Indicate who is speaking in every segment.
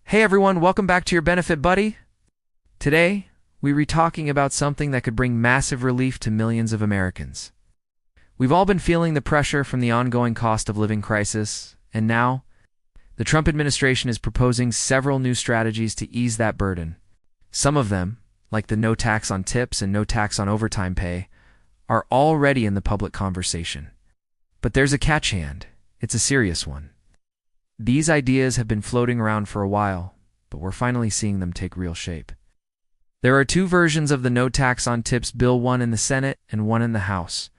Speaker 1: Hey everyone, welcome back to your Benefit Buddy. Today, we'll be talking about something that could bring massive relief to millions of Americans. We've all been feeling the pressure from the ongoing cost of living crisis, and now, the Trump administration is proposing several new strategies to ease that burden. Some of them, like the no tax on tips and no tax on overtime pay, are already in the public conversation. But there's a catch hand. It's a serious one. These ideas have been floating around for a while, but we're finally seeing them take real shape. There are two versions of the no tax on tips bill, one in the Senate and one in the House.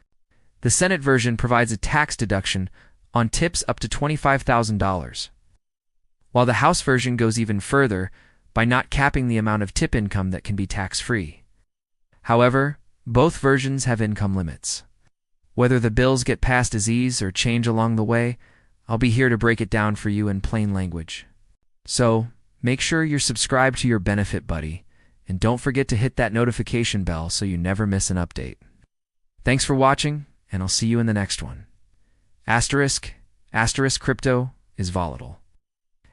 Speaker 1: The Senate version provides a tax deduction on tips up to $25,000, while the House version goes even further by not capping the amount of tip income that can be tax-free. However, both versions have income limits. Whether the bills get passed as is or change along the way, I'll be here to break it down for you in plain language. So, make sure you're subscribed to your Benefit Buddy, and don't forget to hit that notification bell so you never miss an update. Thanks for watching, and I'll see you in the next one. Asterisk crypto is volatile.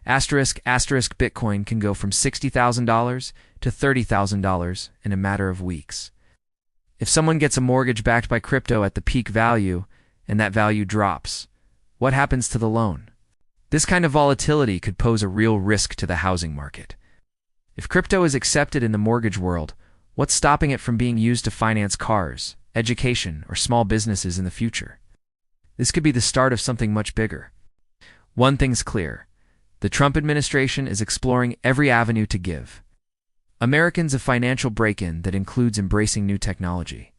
Speaker 1: Asterisk Bitcoin can go from $60,000 to $30,000 in a matter of weeks. If someone gets a mortgage backed by crypto at the peak value, and that value drops, what happens to the loan? This kind of volatility could pose a real risk to the housing market. If crypto is accepted in the mortgage world, what's stopping it from being used to finance cars, education, or small businesses in the future? This could be the start of something much bigger. One thing's clear. The Trump administration is exploring every avenue to give Americans a financial break-in that includes embracing new technology,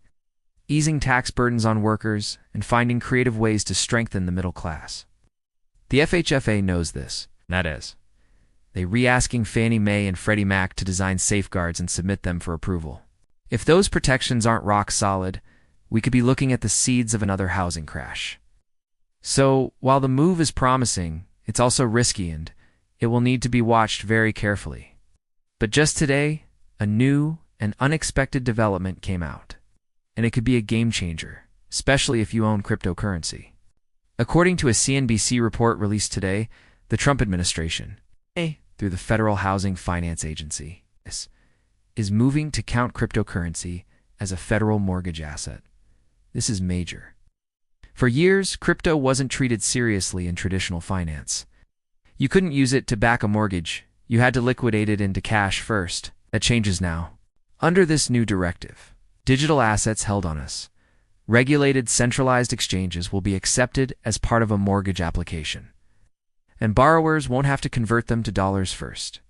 Speaker 1: easing tax burdens on workers, and finding creative ways to strengthen the middle class. The FHFA knows this. That is, they re-asking Fannie Mae and Freddie Mac to design safeguards and submit them for approval. If those protections aren't rock solid, we could be looking at the seeds of another housing crash. So, while the move is promising, it's also risky and it will need to be watched very carefully. But just today, a new and unexpected development came out, and it could be a game changer, especially if you own cryptocurrency. According to a CNBC report released today, the Trump administration, through the Federal Housing Finance Agency, is moving to count cryptocurrency as a federal mortgage asset. This is major. For years, crypto wasn't treated seriously in traditional finance. You couldn't use it to back a mortgage. You had to liquidate it into cash first. That changes now. Under this new directive, digital assets held on us, regulated centralized exchanges will be accepted as part of a mortgage application, and borrowers won't have to convert them to dollars first.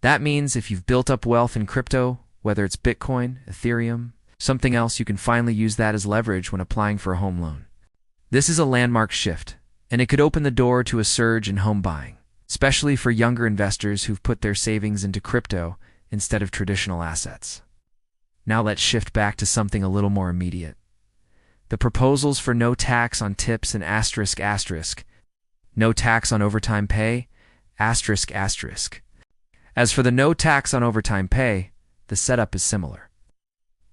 Speaker 1: That means if you've built up wealth in crypto, whether it's Bitcoin, Ethereum, something else, you can finally use that as leverage when applying for a home loan. This is a landmark shift, and it could open the door to a surge in home buying, especially for younger investors who've put their savings into crypto instead of traditional assets. Now let's shift back to something a little more immediate. The proposals for no tax on tips and no tax on overtime pay, As for the no tax on overtime pay, the setup is similar.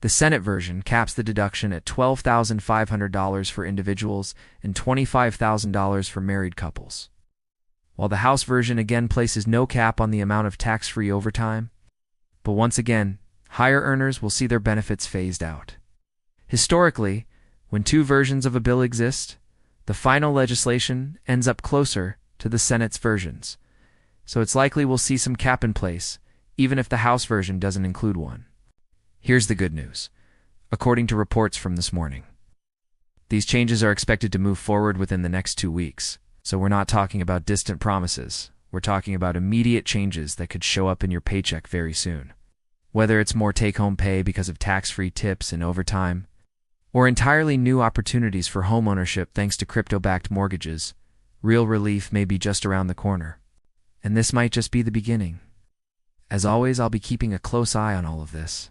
Speaker 1: The Senate version caps the deduction at $12,500 for individuals and $25,000 for married couples, while the House version again places no cap on the amount of tax-free overtime. But once again, higher earners will see their benefits phased out. Historically, when two versions of a bill exist, the final legislation ends up closer to the Senate's versions, so it's likely we'll see some cap in place, even if the House version doesn't include one. Here's the good news. According to reports from this morning, these changes are expected to move forward within the next 2 weeks, so we're not talking about distant promises. We're talking about immediate changes that could show up in your paycheck very soon. Whether it's more take-home pay because of tax-free tips and overtime, or entirely new opportunities for homeownership thanks to crypto-backed mortgages, real relief may be just around the corner. And this might just be the beginning. As always, I'll be keeping a close eye on all of this.